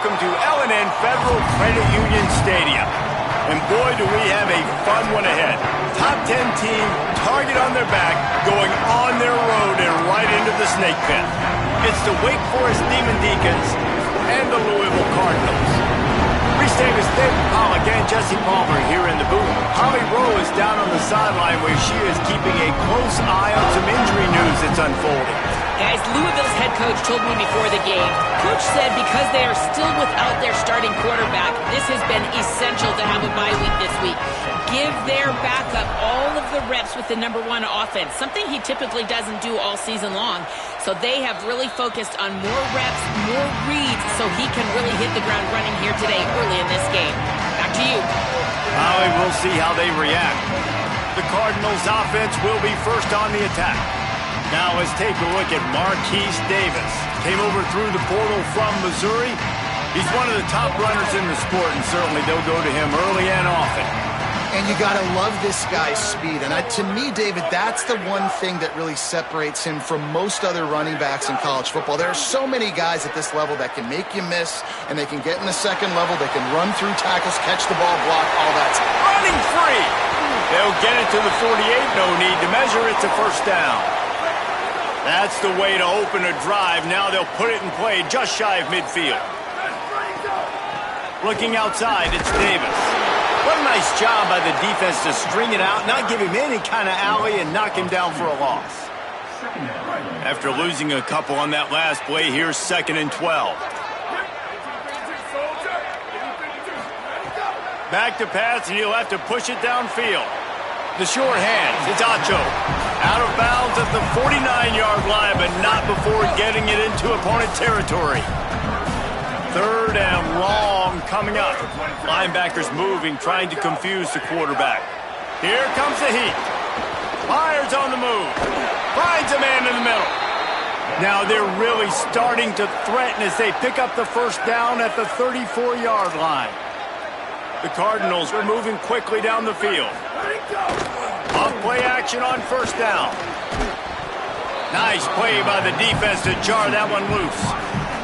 welcome to L&N Federal Credit Union Stadium. And boy, do we have a fun one ahead. Top 10 team, target on their back, going on their road and right into the snake pit. It's the Wake Forest Demon Deacons and the Louisville Cardinals. Reese Davis, David Pollock, and Jesse Palmer here in the booth. Holly Rowe is down on the sideline where she is keeping a close eye on some injury news that's unfolding. Guys, Louisville's head coach told me before the game, Coach said because they are still without their starting quarterback, this has been essential to have a bye week this week. Give their backup all of the reps with the #1 offense, something he typically doesn't do all season long. So they have really focused on more reps, more reads, so he can really hit the ground running here today early in this game. Back to you. Holly, we'll see how they react. The Cardinals' offense will be first on the attack. Now let's take a look at Marquise Davis. Came over through the portal from Missouri. He's one of the top runners in the sport, and certainly they'll go to him early and often. And you got to love this guy's speed. And to me, David, that's the one thing that really separates him from most other running backs in college football. There are so many guys at this level that can make you miss, and they can get in the second level. They can run through tackles, catch the ball, block, all that stuff. Running free. They'll get it to the 48. No need to measure. It's a first down. That's the way to open a drive. Now they'll put it in play just shy of midfield. Looking outside, it's Davis. What a nice job by the defense to string it out, not give him any kind of alley, and knock him down for a loss. After losing a couple on that last play, here's 2nd and 12. Back to pass, and he'll have to push it downfield. The short hands, it's Acho. Out of bounds at the 49-yard line, but not before getting it into opponent territory. 3rd and long coming up. Linebackers moving, trying to confuse the quarterback. Here comes the heat. Myers on the move. Finds a man in the middle. Now they're really starting to threaten as they pick up the first down at the 34-yard line. The Cardinals are moving quickly down the field. Off play action on first down. Nice play by the defense to jar that one loose.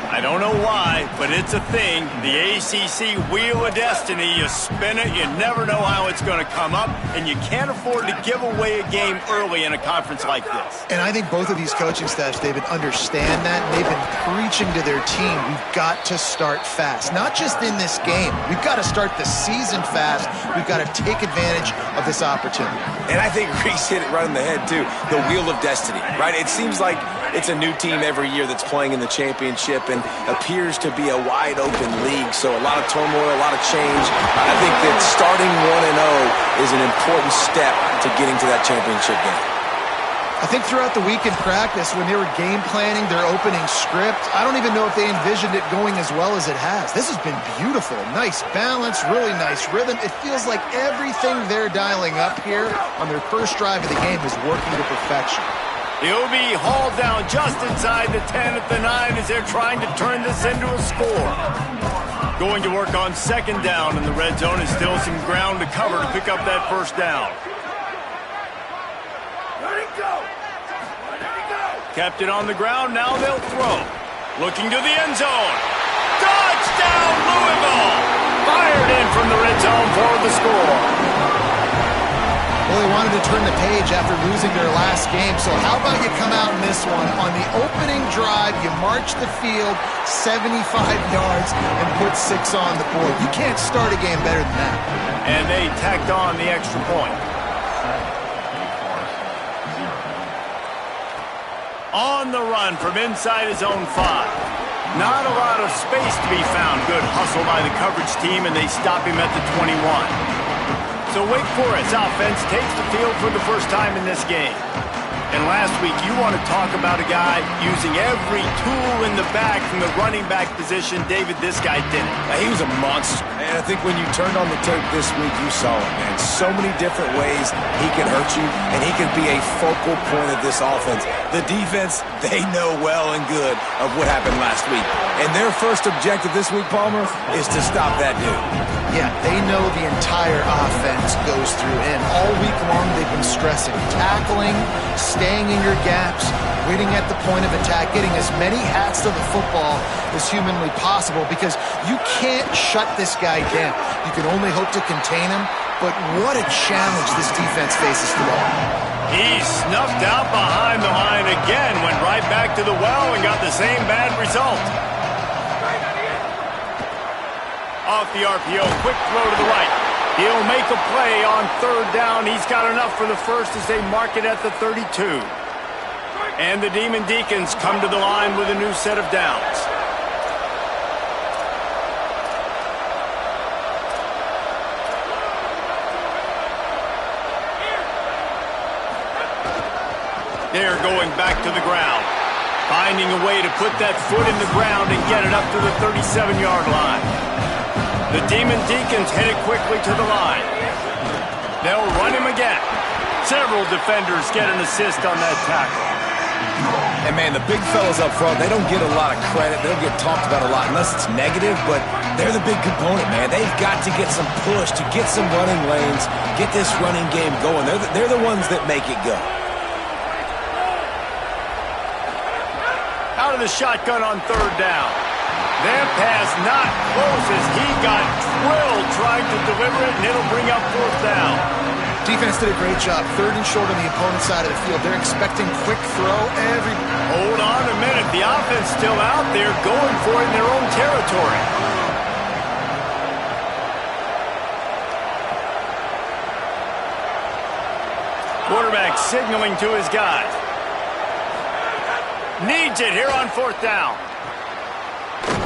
I don't know why, but it's a thing. The ACC Wheel of Destiny, you spin it, you never know how it's going to come up, and you can't afford to give away a game early in a conference like this. And I think both of these coaching staffs, David, understand that. They've been preaching to their team, we've got to start fast. Not just in this game. We've got to start the season fast. We've got to take advantage of this opportunity. And I think Reese hit it right on the head, too. The Wheel of Destiny, right? It seems like it's a new team every year that's playing in the championship and appears to be a wide-open league. So a lot of turmoil, a lot of change. I think that starting 1-0 is an important step to getting to that championship game. I think throughout the week in practice, when they were game planning their opening script, I don't even know if they envisioned it going as well as it has. This has been beautiful. Nice balance, really nice rhythm. It feels like everything they're dialing up here on their first drive of the game is working to perfection. He'll be hauled down just inside the 10 at the 9 as they're trying to turn this into a score. Going to work on 2nd down in the red zone, and still some ground to cover to pick up that first down. Kept it on the ground, now they'll throw. Looking to the end zone. Touchdown, Louisville! Fired in from the red zone for the score. Well, they wanted to turn the page after losing their last game, so how about you come out in this one? On the opening drive, you march the field 75 yards and put 6 on the board. You can't start a game better than that. And they tacked on the extra point. On the run from inside his own 5. Not a lot of space to be found. Good hustle by the coverage team, and they stop him at the 21. So Wake Forest offense takes the field for the first time in this game. And last week, you want to talk about a guy using every tool in the bag from the running back position. David, this guy did it. He was a monster. And I think when you turned on the tape this week, you saw it, man. So many different ways he can hurt you, and he can be a focal point of this offense. The defense, they know well and good of what happened last week. And their first objective this week, Palmer, is to stop that dude. Yeah, they know the entire offense goes through, and all week long they've been stressing tackling, staying in your gaps, waiting at the point of attack, getting as many hats to the football as humanly possible, because you can't shut this guy down. You can only hope to contain him, but what a challenge this defense faces today. He snuffed out behind the line again, went right back to the well and got the same bad result. Off the RPO, quick throw to the right. He'll make a play on third down. He's got enough for the first as they mark it at the 32. And the Demon Deacons come to the line with a new set of downs. They're going back to the ground, finding a way to put that foot in the ground and get it up to the 37-yard line. The Demon Deacons headed quickly to the line. They'll run him again. Several defenders get an assist on that tackle. And, man, the big fellas up front, they don't get a lot of credit. They don't get talked about a lot unless it's negative, but they're the big component, man. They've got to get some push, to get some running lanes, get this running game going. They're the ones that make it go. Out of the shotgun on third down. That pass not close as he got drilled trying to deliver it, and it'll bring up fourth down. Defense did a great job. Third and short on the opponent's side of the field. They're expecting quick throw every... Hold on a minute. The offense still out there going for it in their own territory. Quarterback signaling to his guys. Needs it here on fourth down.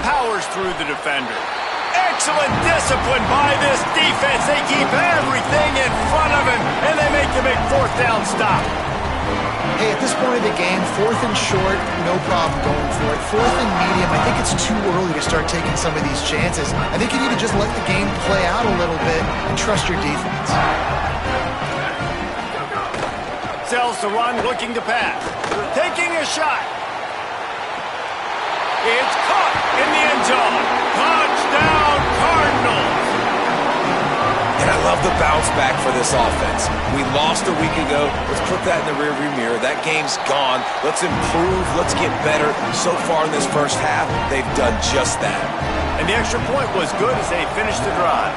Powers through the defender. Excellent discipline by this defense. They keep everything in front of him, and they make the big fourth down stop. Hey, at this point of the game, fourth and short, no problem going for it. Fourth and medium, I think it's too early to start taking some of these chances. I think you need to just let the game play out a little bit and trust your defense. Sells to run, looking to pass. Taking a shot. It's caught in the end zone. Touchdown, Cardinals. And I love the bounce back for this offense. We lost a week ago. Let's put that in the rearview mirror. That game's gone. Let's improve. Let's get better. So far in this first half, they've done just that. And the extra point was good as they finished the drive.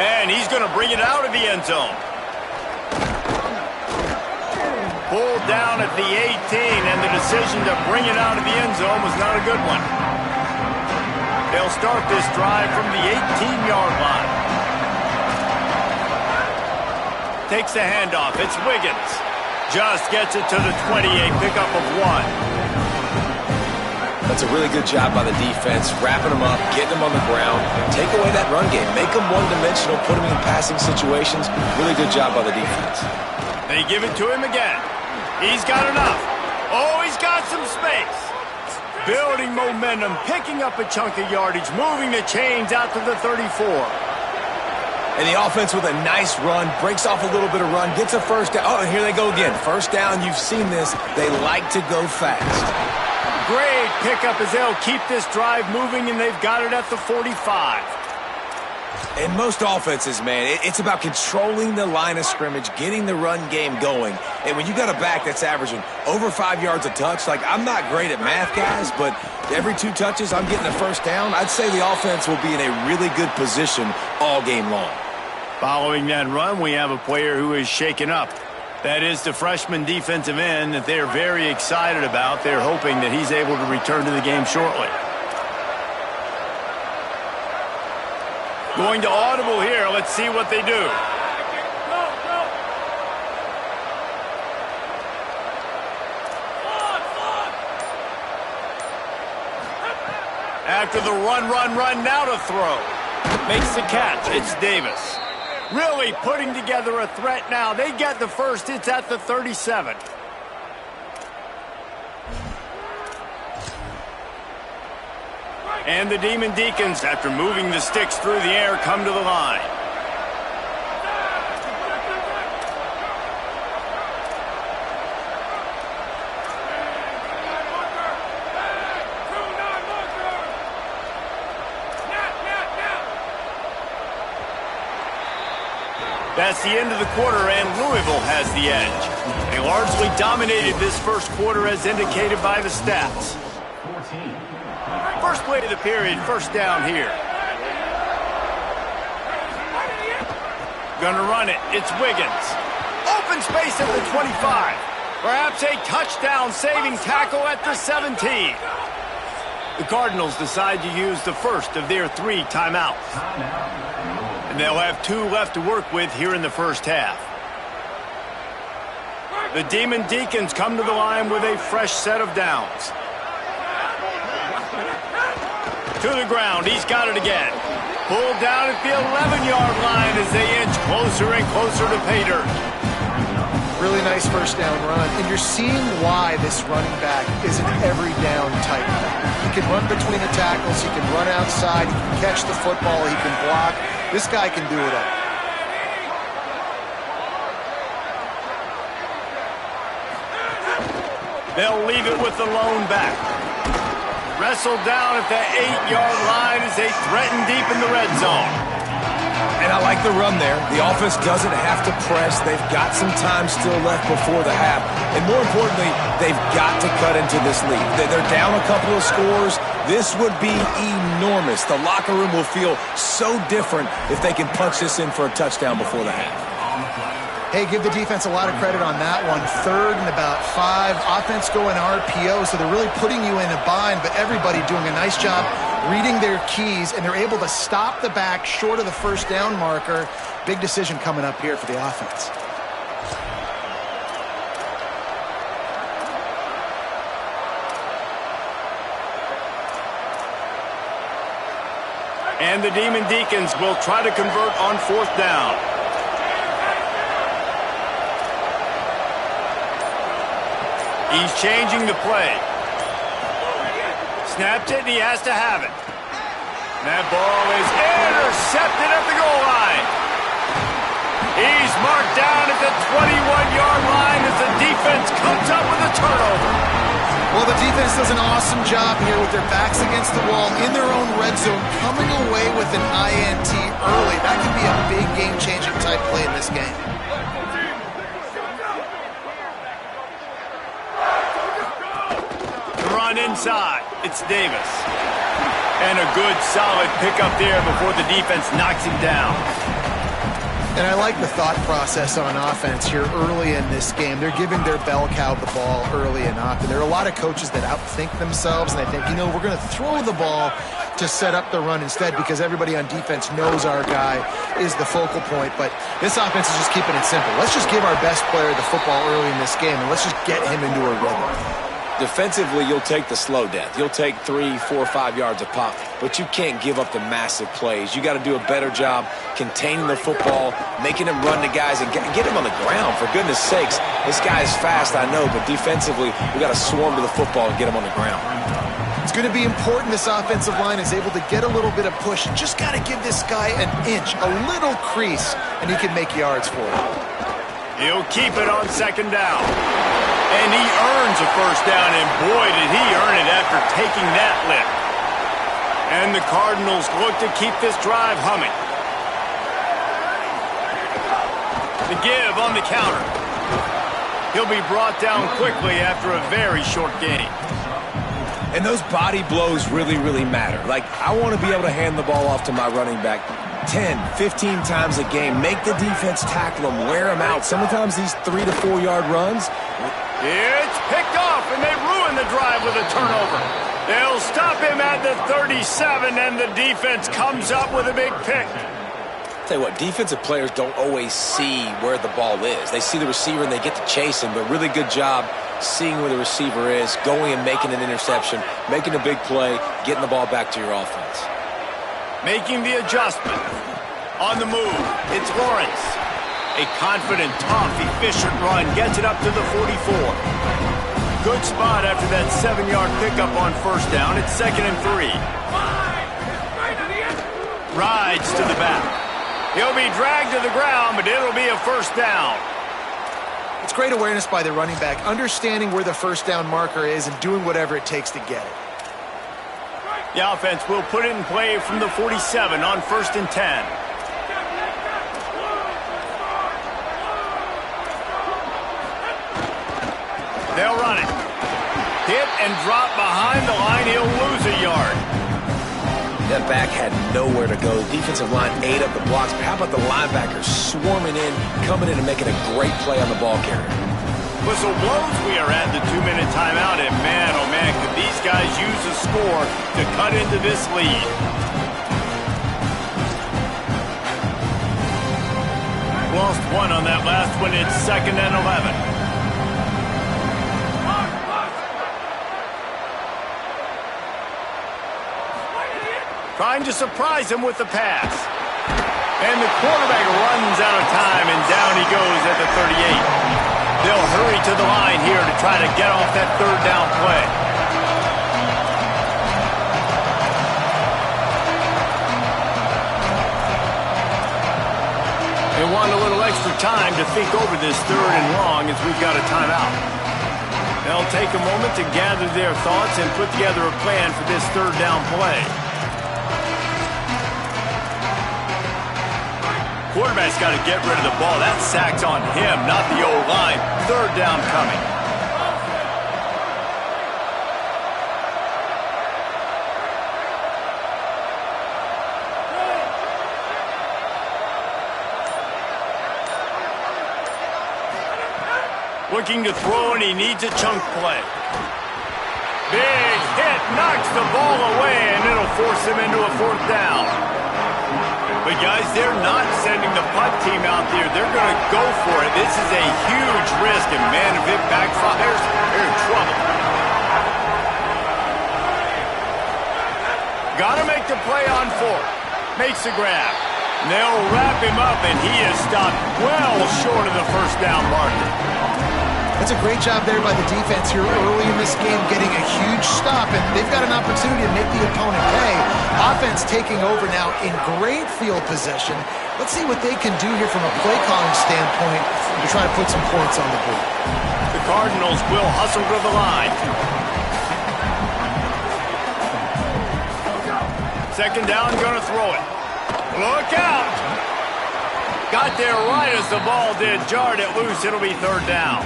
And he's going to bring it out of the end zone. Pulled down at the 18, and the decision to bring it out of the end zone was not a good one. They'll start this drive from the 18-yard line. Takes the handoff. It's Wiggins. Just gets it to the 28, pickup of 1. That's a really good job by the defense, wrapping them up, getting them on the ground, take away that run game, make them one-dimensional, put them in passing situations. Really good job by the defense. They give it to him again. He's got enough. Oh, he's got some space. Building momentum, picking up a chunk of yardage, moving the chains out to the 34. And the offense with a nice run, breaks off a little bit of run, gets a first down. Oh, and here they go again. First down, you've seen this. They like to go fast. Great pickup as they'll keep this drive moving, and they've got it at the 45. In most offenses, man, it's about controlling the line of scrimmage, getting the run game going. And when you got a back that's averaging over 5 yards a touch, like, I'm not great at math, guys, but every 2 touches, I'm getting a first down. I'd say the offense will be in a really good position all game long. Following that run, we have a player who is shaken up. That is the freshman defensive end that they're very excited about. They're hoping that he's able to return to the game shortly. Going to audible here. Let's see what they do. After the run, now to throw. Makes the catch. It's Davis. Really putting together a threat now. They get the first. It's at the 37. And the Demon Deacons, after moving the sticks through the air, come to the line. That's the end of the quarter, and Louisville has the edge. They largely dominated this first quarter as indicated by the stats. First play of the period, first down here. Gonna run it. It's Wiggins. Open space at the 25. Perhaps a touchdown-saving tackle at the 17. The Cardinals decide to use the first of their 3 timeouts. And they'll have 2 left to work with here in the first half. The Demon Deacons come to the line with a fresh set of downs. To the ground. He's got it again. Pulled down at the 11-yard line as they inch closer and closer to pay dirt. Really nice first down run, and you're seeing why this running back is an every down type back. He can run between the tackles, he can run outside, he can catch the football, he can block. This guy can do it all. They'll leave it with the lone back. Wrestled down at the 8-yard line as they threaten deep in the red zone. And I like the run there. The offense doesn't have to press. They've got some time still left before the half. And more importantly, they've got to cut into this lead. They're down a couple of scores. This would be enormous. The locker room will feel so different if they can punch this in for a touchdown before the half. Hey, give the defense a lot of credit on that one. 3rd and about 5. Offense going RPO, so they're really putting you in a bind, but everybody doing a nice job reading their keys, and they're able to stop the back short of the first down marker. Big decision coming up here for the offense. And the Demon Deacons will try to convert on 4th down. He's changing the play. Snapped it, and he has to have it. That ball is intercepted at the goal line. He's marked down at the 21-yard line as the defense comes up with a turnover. Well, the defense does an awesome job here with their backs against the wall in their own red zone, coming away with an INT early. That could be a big game-changing type play in this game. Inside, it's Davis. And a good, solid pickup there before the defense knocks him down. And I like the thought process on offense here early in this game. They're giving their bell cow the ball early enough. And there are a lot of coaches that outthink themselves, and they think, you know, we're going to throw the ball to set up the run instead because everybody on defense knows our guy is the focal point. But this offense is just keeping it simple. Let's just give our best player the football early in this game, and let's just get him into a rhythm. Defensively, you'll take the slow death. You'll take 3, 4, 5 yards of pop, but you can't give up the massive plays. You got to do a better job containing the football, making him run to guys, and get him on the ground. For goodness sakes, this guy is fast, I know, but defensively, we got to swarm to the football and get him on the ground. It's going to be important this offensive line is able to get a little bit of push. Just got to give this guy an inch, a little crease, and he can make yards for it. He'll keep it on 2nd down. And he earns a first down, and boy, did he earn it after taking that lift. And the Cardinals look to keep this drive humming. The give on the counter. He'll be brought down quickly after a very short gain. And those body blows really, really matter. Like, I want to be able to hand the ball off to my running back 10, 15 times a game. Make the defense tackle him, wear him out. Sometimes these 3 to 4 yard runs. It's picked off, and they ruin the drive with a turnover. They'll stop him at the 37, and the defense comes up with a big pick. Tell you what, defensive players don't always see where the ball is. They see the receiver, and they get to chase him, but really good job seeing where the receiver is, going and making an interception, making a big play, getting the ball back to your offense. Making the adjustment. On the move, it's Lawrence. A confident, tough, efficient run gets it up to the 44. Good spot after that 7-yard pickup on first down. It's 2nd and 3. Rides to the back. He'll be dragged to the ground, but it'll be a first down. It's great awareness by the running back, understanding where the first down marker is and doing whatever it takes to get it. The offense will put it in play from the 47 on 1st and 10. They'll run it. Hit and drop behind the line. He'll lose a yard. That back had nowhere to go. The defensive line ate up the blocks. But how about the linebackers swarming in, coming in and making a great play on the ball carrier? Whistle blows. We are at the 2-minute timeout. And man, oh man, could these guys use a score to cut into this lead. Lost one on that last one. It's 2nd and 11. Trying to surprise him with the pass. And the quarterback runs out of time, and down he goes at the 38. They'll hurry to the line here to try to get off that 3rd down play. They want a little extra time to think over this 3rd and long as we've got a timeout. They'll take a moment to gather their thoughts and put together a plan for this 3rd down play. Quarterback's got to get rid of the ball. That sack's on him, not the O-line. 3rd down coming. Looking to throw, and he needs a chunk play. Big hit, knocks the ball away, and it'll force him into a 4th down. But, guys, they're not sending the punt team out there. They're going to go for it. This is a huge risk, and, man, if it backfires, they're in trouble. Got to make the play on 4th. Makes the grab. They'll wrap him up, and he is stopped well short of the 1st down marker. That's a great job there by the defense here early in this game, getting a huge stop, and they've got an opportunity to make the opponent pay. Offense taking over now in great field possession. Let's see what they can do here from a play-calling standpoint to try to put some points on the board. The Cardinals will hustle to the line. 2nd down, going to throw it. Look out! Got there right as the ball did. Jarred it loose. It'll be 3rd down.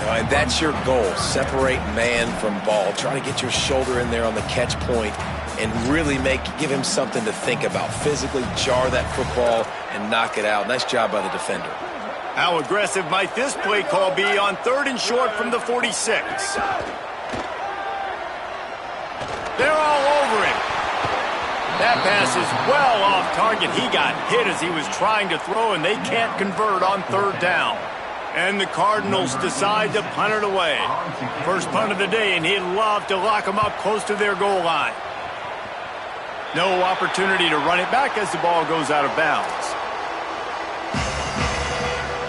And that's your goal. Separate man from ball. Try to get your shoulder in there on the catch point and really give him something to think about. Physically jar that football and knock it out. Nice job by the defender. How aggressive might this play call be on 3rd and short from the 46? They're all over him. That pass is well off target. He got hit as he was trying to throw, and they can't convert on 3rd down. And the Cardinals decide to punt it away. First punt of the day, and he'd love to lock them up close to their goal line. No opportunity to run it back as the ball goes out of bounds.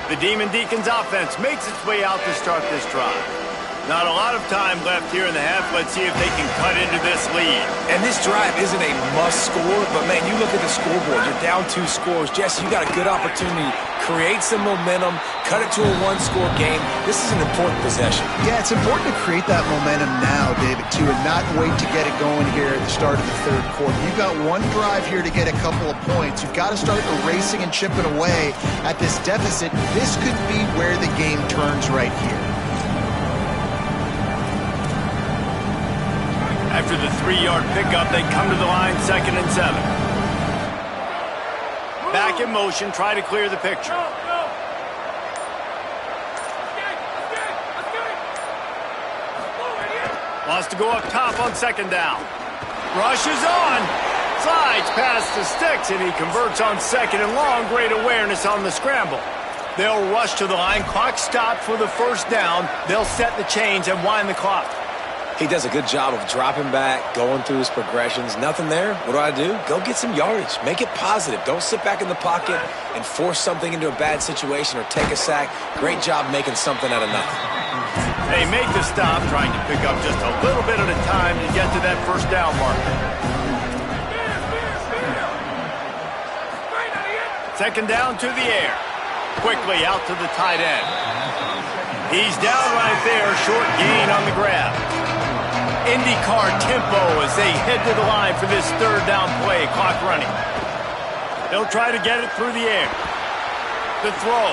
The Demon Deacons offense makes its way out to start this drive. Not a lot of time left here in the half. Let's see if they can cut into this lead. And this drive isn't a must score, but, man, you look at the scoreboard. You're down 2 scores. Jesse, you got a good opportunity. Create some momentum. Cut it to a 1-score game. This is an important possession. Yeah, it's important to create that momentum now, David, too, and not wait to get it going here at the start of the 3rd quarter. You've got one drive here to get a couple of points. You've got to start erasing and chipping away at this deficit. This could be where the game turns right here. After the 3-yard pickup, they come to the line, 2nd and 7. Back in motion, try to clear the picture. Wants to go up top on 2nd down. Rushes on. Slides past the sticks, and he converts on 2nd and long. Great awareness on the scramble. They'll rush to the line. Clock stopped for the 1st down. They'll set the chains and wind the clock. He does a good job of dropping back, going through his progressions. Nothing there. What do? Go get some yardage. Make it positive. Don't sit back in the pocket and force something into a bad situation or take a sack. Great job making something out of nothing. They make the stop, trying to pick up just a little bit at a time to get to that 1st down marker. 2nd down to the air. Quickly out to the tight end. He's down right there. Short gain on the grab. IndyCar tempo as they head to the line for this 3rd down play. Clock running. They'll try to get it through the air. The throw.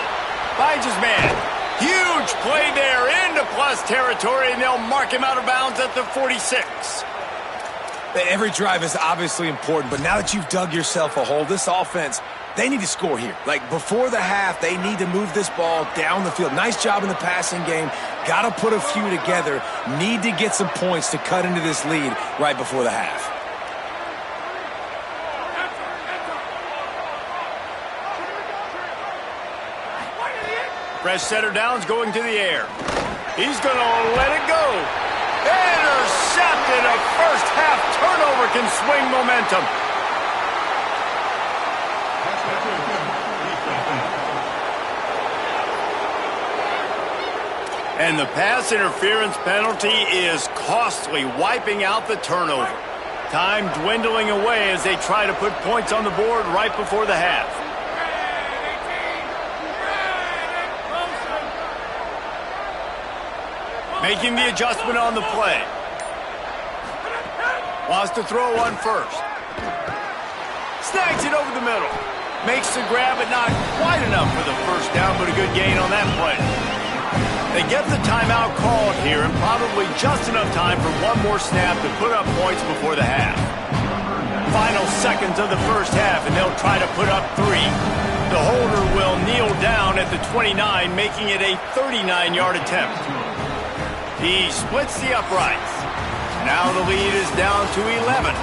Finds his man. Huge play there into plus territory, and they'll mark him out of bounds at the 46. Every drive is obviously important, but now that you've dug yourself a hole, this offense, they need to score here. Like, before the half, they need to move this ball down the field. Nice job in the passing game. Got to put a few together. Need to get some points to cut into this lead right before the half. Fresh setter down's going to the air. He's going to let it go. Intercepted. A first half turnover can swing momentum. And the pass interference penalty is costly, wiping out the turnover. Time dwindling away as they try to put points on the board right before the half. Making the adjustment on the play. Wants to throw on first. Snags it over the middle. Makes the grab, but not quite enough for the first down, but a good gain on that play. They get the timeout called here, and probably just enough time for one more snap to put up points before the half. Final seconds of the first half, and they'll try to put up 3. The holder will kneel down at the 29, making it a 39-yard attempt. He splits the uprights. Now the lead is down to 11.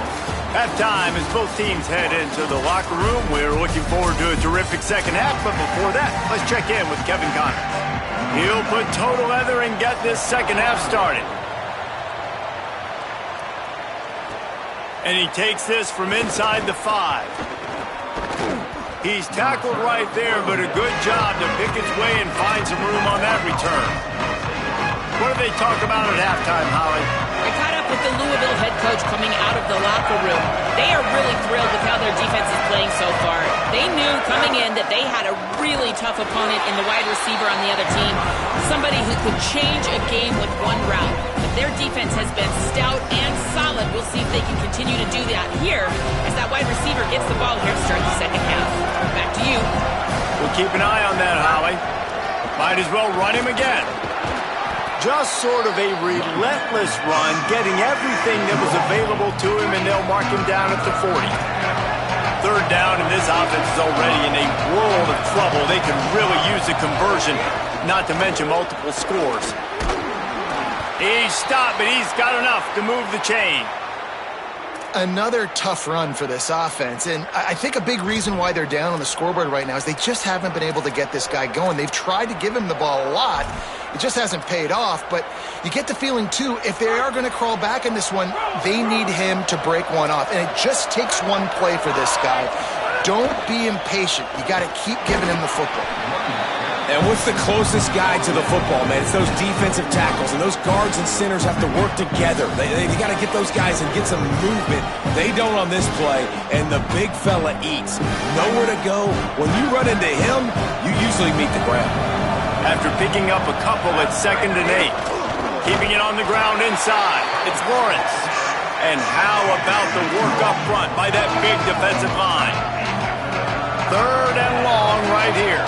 Halftime as both teams head into the locker room. We're looking forward to a terrific second half, but before that, let's check in with Kevin Connor. He'll put total leather and get this second half started. And he takes this from inside the 5. He's tackled right there, but a good job to pick its way and find some room on that return. What do they talk about at halftime, Holly? I caught up with the Louisville head coach coming out of the locker room. They are really thrilled with how their defense is playing so far. They knew coming in that they had a really tough opponent in the wide receiver on the other team, somebody who could change a game with one route. But their defense has been stout and solid. We'll see if they can continue to do that here as that wide receiver gets the ball here to start the second half. Back to you. We'll keep an eye on that, Holly. Might as well run him again. Just sort of a relentless run, getting everything that was available to him, and they'll mark him down at the 40. Third down, and this offense is already in a world of trouble. They can really use a conversion, not to mention multiple scores. He's stopped, but he's got enough to move the chain. Another tough run for this offense, and I think a big reason why they're down on the scoreboard right now is they just haven't been able to get this guy going. They've tried to give him the ball a lot. It just hasn't paid off, but you get the feeling, too, if they are going to crawl back in this one, they need him to break one off, and it just takes one play for this guy. Don't be impatient. You got to keep giving him the football. And what's the closest guy to the football, man? It's those defensive tackles, and those guards and centers have to work together. They got to get those guys and get some movement. They don't on this play, and the big fella eats. Nowhere to go. When you run into him, you usually meet the ground. After picking up a couple at 2nd and 8, keeping it on the ground inside, it's Lawrence. And how about the work up front by that big defensive line? 3rd and long right here.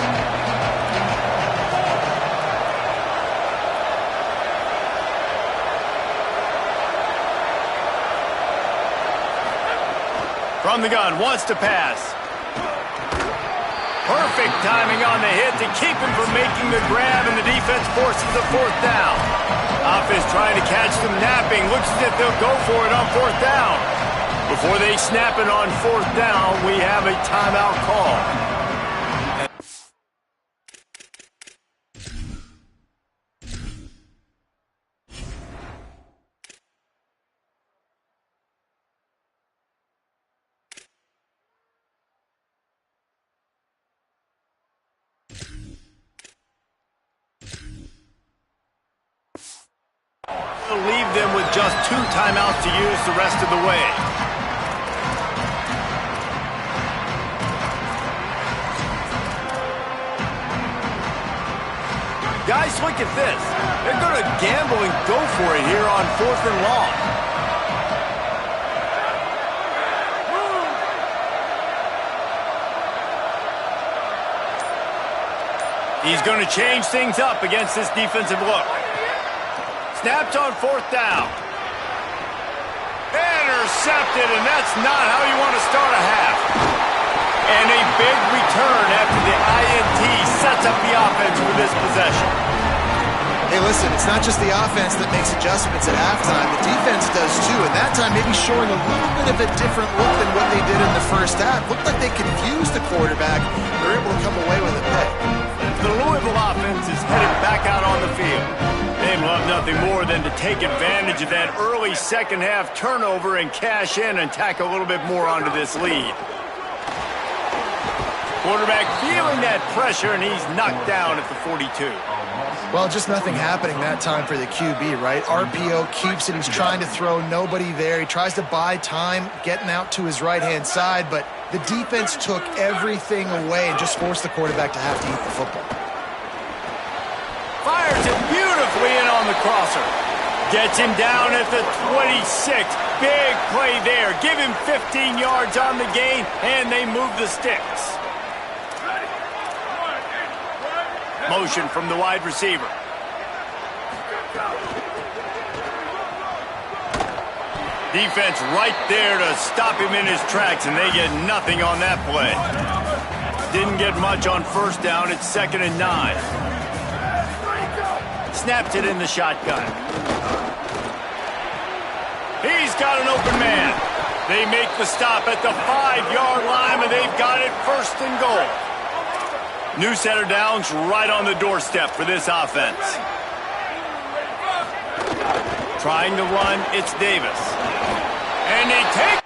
From the gun, wants to pass. Perfect timing on the hit to keep him from making the grab, and the defense forces the 4th down. Offense trying to catch them napping. Looks as if they'll go for it on 4th down. Before they snap it on 4th down, we have a timeout call. We'll leave them with just 2 timeouts to use the rest of the way. Guys, look at this. They're going to gamble and go for it here on 4th and long. He's going to change things up against this defensive look. Snaps on 4th down. Intercepted, and that's not how you want to start a half. And a big return after the INT sets up the offense for this possession. Hey, listen, it's not just the offense that makes adjustments at halftime. The defense does too, and that time maybe showing a little bit of a different look than what they did in the first half. Looked like they confused the quarterback. They're able to come away with a pick. The Louisville offense is headed back out on the field. They'd love nothing more than to take advantage of that early second-half turnover and cash in and tack a little bit more onto this lead. Quarterback feeling that pressure, and he's knocked down at the 42. Well, just nothing happening that time for the QB, right? RPO keeps it. He's trying to throw, nobody there. He tries to buy time, getting out to his right-hand side, but the defense took everything away and just forced the quarterback to have to eat the football. Fires it beautifully in on the crosser. Gets him down at the 26. Big play there. Give him 15 yards on the gain, and they move the sticks. Motion from the wide receiver. Defense right there to stop him in his tracks, and they get nothing on that play. Didn't get much on 1st down. It's 2nd and 9. Snaps it in the shotgun. He's got an open man. They make the stop at the 5-yard line, and they've got it 1st and goal. New set of downs right on the doorstep for this offense. Trying to run, it's Davis. And they take...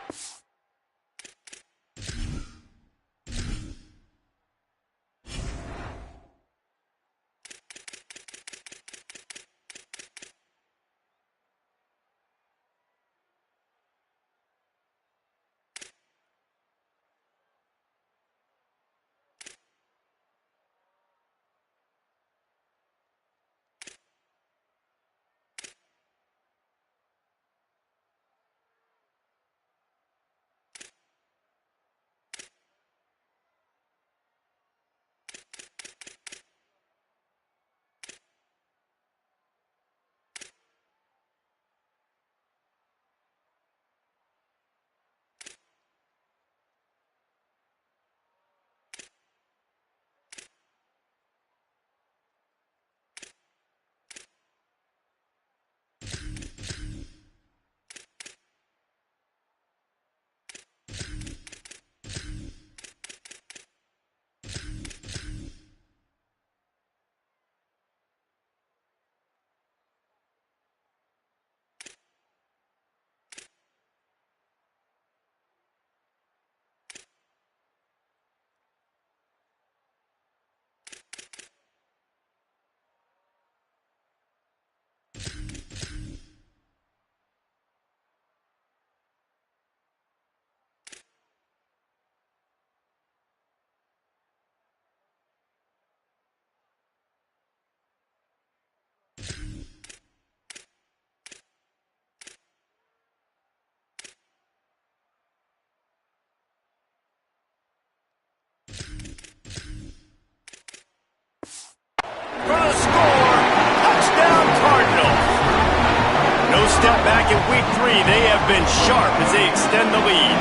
Back in week 3, they have been sharp as they extend the lead.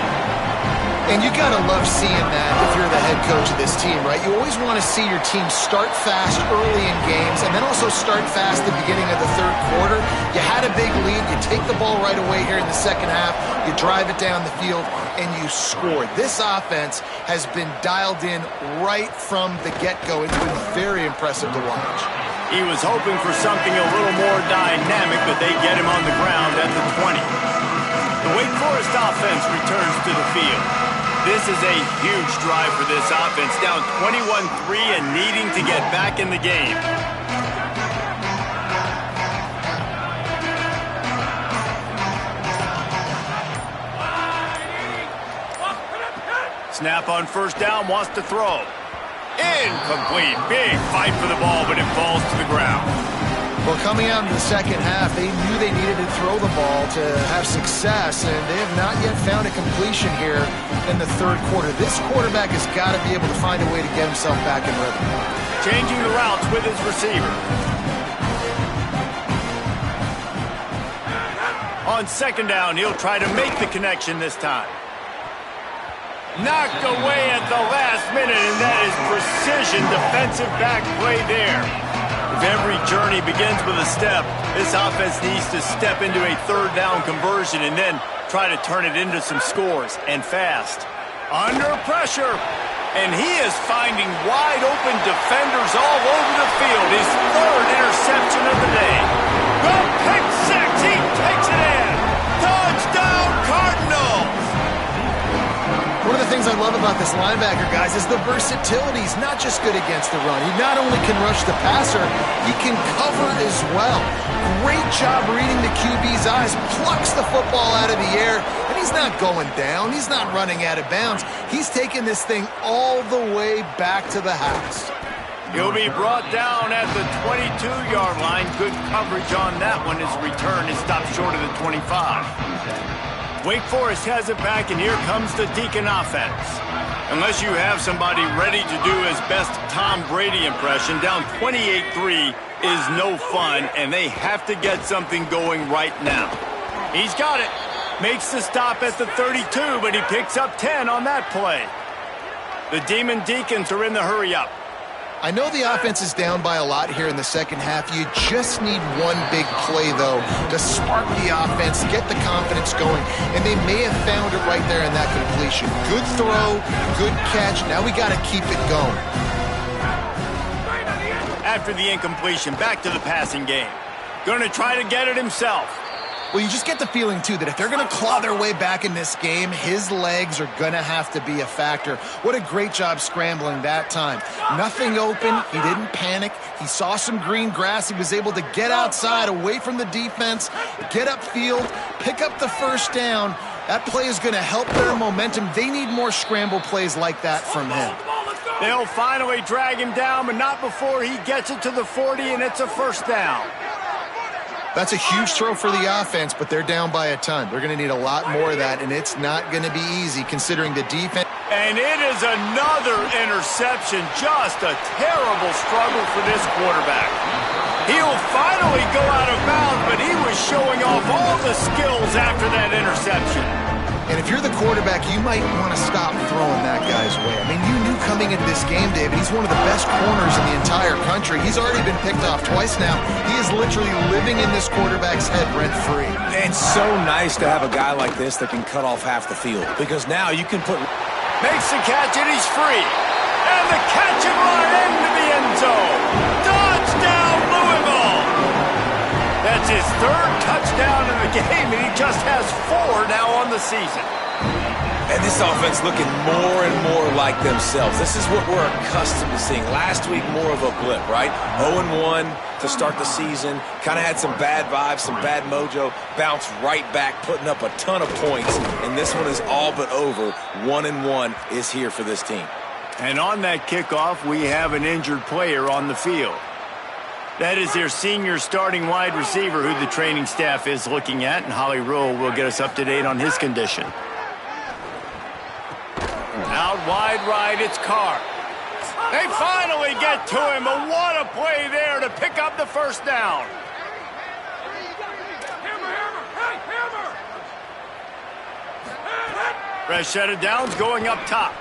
And you got to love seeing that if you're the head coach of this team, right? You always want to see your team start fast early in games and then also start fast at the beginning of the 3rd quarter. You had a big lead. You take the ball right away here in the 2nd half. You drive it down the field, and you score. This offense has been dialed in right from the get-go. It's been very impressive to watch. He was hoping for something a little more dynamic, but they get him on the ground at the 20. The Wake Forest offense returns to the field. This is a huge drive for this offense, down 21-3 and needing to get back in the game. Snap on 1st down, wants to throw. Incomplete. Big fight for the ball, but it falls to the ground. Well, coming out in the second half, they knew they needed to throw the ball to have success, and they have not yet found a completion here in the third quarter. This quarterback has got to be able to find a way to get himself back in rhythm. Changing the routes with his receiver. On second down, he'll try to make the connection this time. Knocked away at the last minute, and that is precision defensive back play there. If every journey begins with a step, this offense needs to step into a third down conversion and then try to turn it into some scores, and fast. Under pressure, and he is finding wide open defenders all over the field. His third interception of the day. The pick six, he takes it in. Touchdown Cardinals! One of the things I love about this linebacker, guys, is the versatility. He's not just good against the run. He not only can rush the passer, he can cover as well. Great job reading the QB's eyes, plucks the football out of the air, and he's not going down. He's not running out of bounds. He's taking this thing all the way back to the house. He'll be brought down at the 22-yard line. Good coverage on that one. His return is stopped short of the 25. Wake Forest has it back, and here comes the Deacon offense. Unless you have somebody ready to do his best Tom Brady impression, down 28-3 is no fun, and they have to get something going right now. He's got it. Makes the stop at the 32, but he picks up 10 on that play. The Demon Deacons are in the hurry-up. I know the offense is down by a lot here in the second half. You just need one big play, though, to spark the offense, get the confidence going, and they may have found it right there in that completion. Good throw, good catch. Now we got to keep it going. After the incompletion, back to the passing game. Going to try to get it himself. Well, you just get the feeling, too, that if they're going to claw their way back in this game, his legs are going to have to be a factor. What a great job scrambling that time. Nothing open. He didn't panic. He saw some green grass. He was able to get outside, away from the defense, get upfield, pick up the first down. That play is going to help their momentum. They need more scramble plays like that from him. They'll finally drag him down, but not before he gets it to the 40, and it's a first down. That's a huge throw for the offense, but they're down by a ton. They're going to need a lot more of that, and it's not going to be easy considering the defense. And it is another interception. Just a terrible struggle for this quarterback. He'll finally go out of bounds, but he was showing off all the skills after that interception. And if you're the quarterback, you might want to stop throwing that guy's way. I mean, you knew coming into this game, David, he's one of the best corners in the entire country. He's already been picked off twice now. He is literally living in this quarterback's head rent-free. It's so nice to have a guy like this that can cut off half the field, because now you can put... Makes the catch, and he's free. And the catch and run into the end zone. Touchdown, Louisville! That's his third touchdown in the game, and he just has 4 now on the season. And this offense looking more and more like themselves. This is what we're accustomed to seeing. Last week, more of a blip, right? 0-1 to start the season. Kind of had some bad vibes, some bad mojo. Bounced right back, putting up a ton of points. And this one is all but over. 1-1 is here for this team. And on that kickoff, we have an injured player on the field. That is their senior starting wide receiver who the training staff is looking at, and Holly Rule will get us up to date on his condition. Out wide right, it's Carr. They finally get to him, but what a play there to pick up the first down. Fresh set of downs going up top.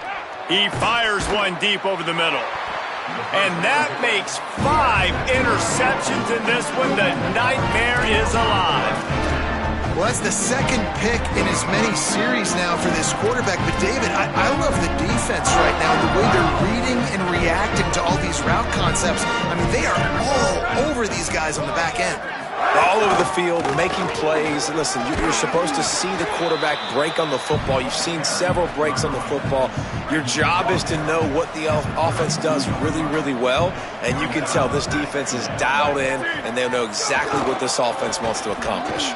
He fires one deep over the middle. And that makes 5 interceptions in this one. The nightmare is alive. Well, that's the second pick in as many series now for this quarterback. But, David, I love the defense right now, the way they're reading and reacting to all these route concepts. I mean, they are all over these guys on the back end. All over the field, making plays. Listen, you're supposed to see the quarterback break on the football. You've seen several breaks on the football. Your job is to know what the offense does really, really well, and you can tell this defense is dialed in, and they know exactly what this offense wants to accomplish.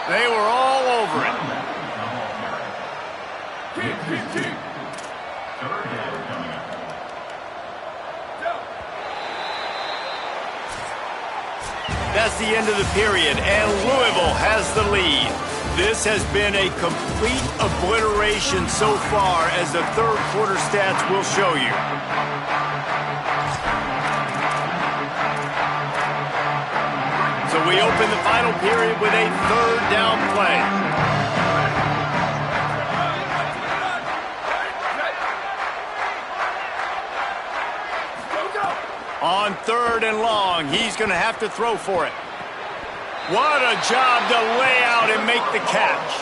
They were all over it. That's the end of the period, and Louisville has the lead. This has been a complete obliteration so far, as the third quarter stats will show you. So we open the final period with a third down play. On third and long, he's going to have to throw for it. What a job to lay out and make the catch.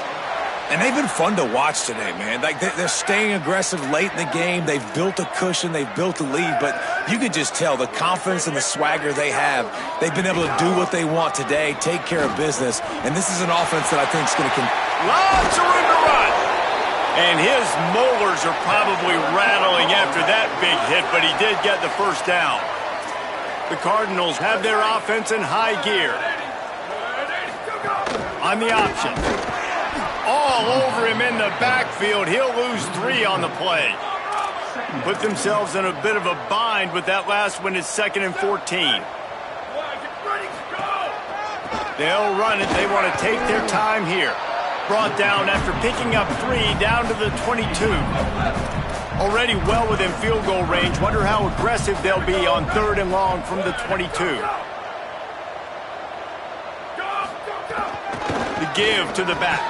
And they've been fun to watch today, man. Like, they're staying aggressive late in the game. They've built a cushion. They've built a lead. But you could just tell the confidence and the swagger they have. They've been able to do what they want today, take care of business. And this is an offense that I think is going to lots of room to run. And his molars are probably rattling after that big hit, but he did get the first down. The Cardinals have their offense in high gear. On the option. All over him in the backfield. He'll lose 3 on the play. Put themselves in a bit of a bind with that last one. It's 2nd and 14. They'll run it. They want to take their time here. Brought down after picking up 3 down to the 22. Already well within field goal range. Wonder how aggressive they'll be on third and long from the 22. The give to the back.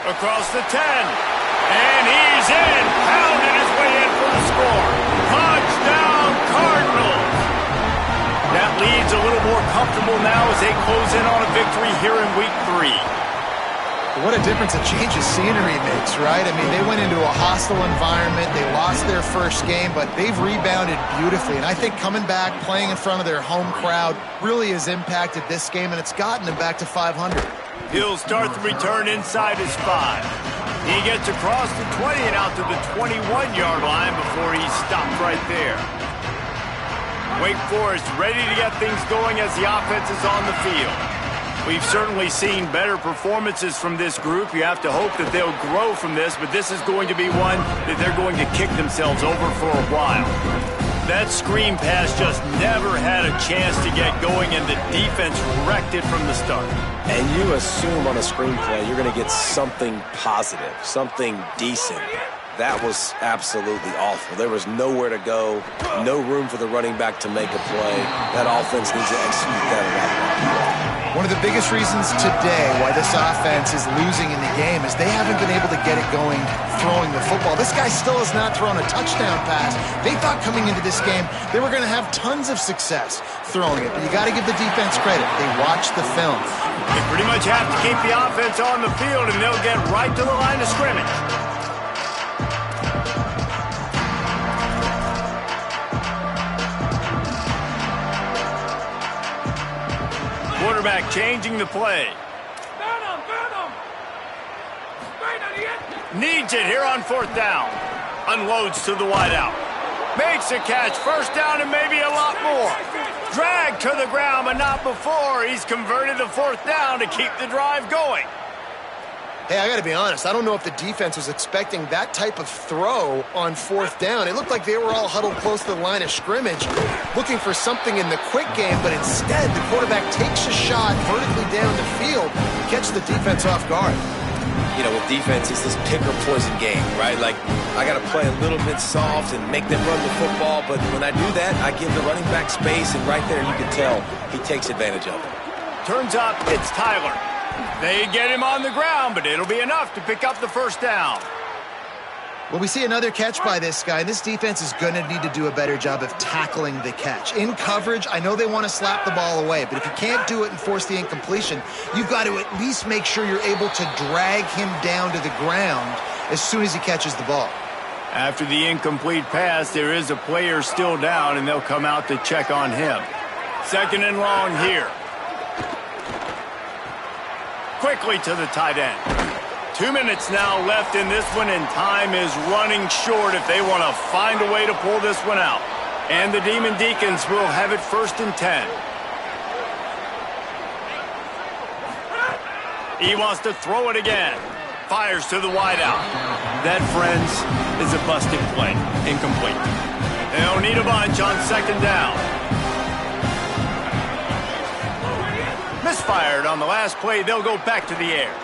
Across the 10. And he's in. Pounded his way in for the score. Touchdown, Cardinals. That lead's a little more comfortable now as they close in on a victory here in week 3. What a difference a change of scenery makes, right? I mean, they went into a hostile environment. They lost their first game, but they've rebounded beautifully. And I think coming back, playing in front of their home crowd really has impacted this game, and it's gotten them back to 500. He'll start the return inside his 5. He gets across the 20 and out to the 21-yard line before he's stopped right there. Wake Forest ready to get things going as the offense is on the field. We've certainly seen better performances from this group. You have to hope that they'll grow from this, but this is going to be one that they're going to kick themselves over for a while. That screen pass just never had a chance to get going, and the defense wrecked it from the start. And you assume on a screenplay you're going to get something positive, something decent. That was absolutely awful. There was nowhere to go, no room for the running back to make a play. That offense needs to execute that a lot more. One of the biggest reasons today why this offense is losing in the game is they haven't been able to get it going throwing the football. This guy still has not thrown a touchdown pass. They thought coming into this game they were going to have tons of success throwing it, but you got to give the defense credit. They watched the film. They pretty much have to keep the offense on the field, and they'll get right to the line of scrimmage. Quarterback changing the play. Needs it here on 4th down. Unloads to the wideout. Makes a catch. First down and maybe a lot more. Dragged to the ground, but not before. He's converted the 4th down to keep the drive going. Hey, I got to be honest. I don't know if the defense was expecting that type of throw on 4th down. It looked like they were all huddled close to the line of scrimmage, looking for something in the quick game, but instead the quarterback takes a shot vertically down the field to catch the defense off guard. You know, with defense, it's this pick or poison game, right? Like, I got to play a little bit soft and make them run the football, but when I do that, I give the running back space, and right there you can tell he takes advantage of it. Turns up, it's Tyler. They get him on the ground, but it'll be enough to pick up the first down. Well, we see another catch by this guy. This defense is going to need to do a better job of tackling the catch. In coverage, I know they want to slap the ball away, but if you can't do it and force the incompletion, you've got to at least make sure you're able to drag him down to the ground as soon as he catches the ball. After the incomplete pass, there is a player still down, and they'll come out to check on him. 2nd and long here. Quickly to the tight end. 2 minutes now left in this one, and time is running short if they want to find a way to pull this one out. And the Demon Deacons will have it 1st and 10. He wants to throw it again. Fires to the wideout. That, friends, is a busted play. Incomplete. They'll need a bunch on 2nd down. Misfired on the last play. They'll go back to the air.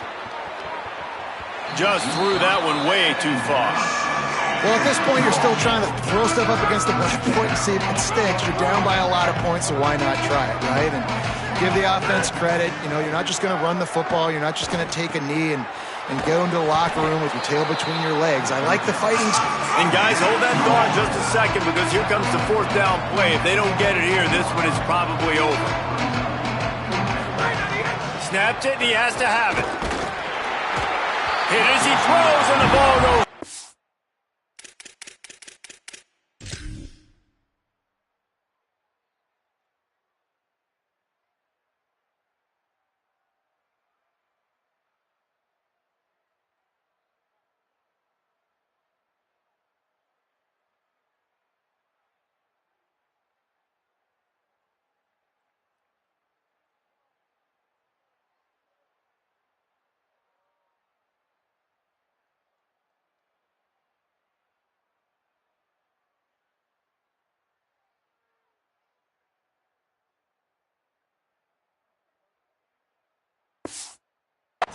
Just threw that one way too far. Well, at this point, you're still trying to throw stuff up against the board and see if it sticks. You're down by a lot of points, so why not try it, right? And give the offense credit. You know, you're not just going to run the football. You're not just going to take a knee and go into the locker room with your tail between your legs. I like the fighting. And guys, hold that thought just a second, because here comes the fourth down play. If they don't get it here, this one is probably over. Snapped it, and he has to have it. Hit as he throws, and the ball goes.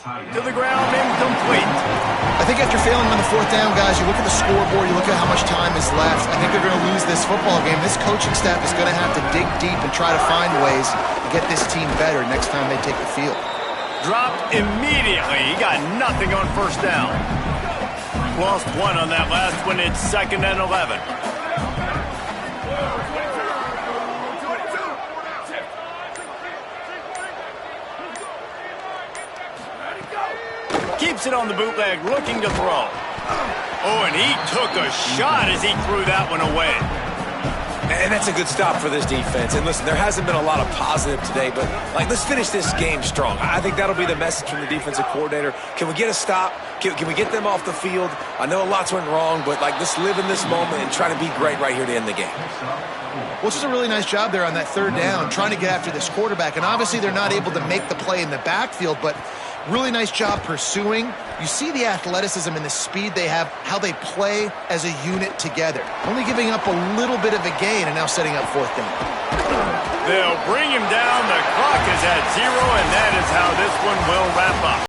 To the ground, incomplete. I think after failing on the fourth down, guys, you look at the scoreboard, you look at how much time is left. I think they're going to lose this football game. This coaching staff is going to have to dig deep and try to find ways to get this team better next time they take the field. Dropped immediately. He got nothing on first down. Lost one on that last one. It's 2nd and 11. Keeps it on the bootleg, looking to throw. Oh, and he took a shot as he threw that one away. And that's a good stop for this defense. And listen, there hasn't been a lot of positive today, but let's finish this game strong. I think that'll be the message from the defensive coordinator. Can we get a stop? Can we get them off the field? I know lots went wrong, but let's live in this moment and try to be great right here to end the game. Well, just a really nice job there on that third down, trying to get after this quarterback. And obviously they're not able to make the play in the backfield, but really nice job pursuing. You see the athleticism and the speed they have, how they play as a unit together. Only giving up a little bit of a gain and now setting up fourth down. They'll bring him down. The clock is at 0, and that is how this one will wrap up.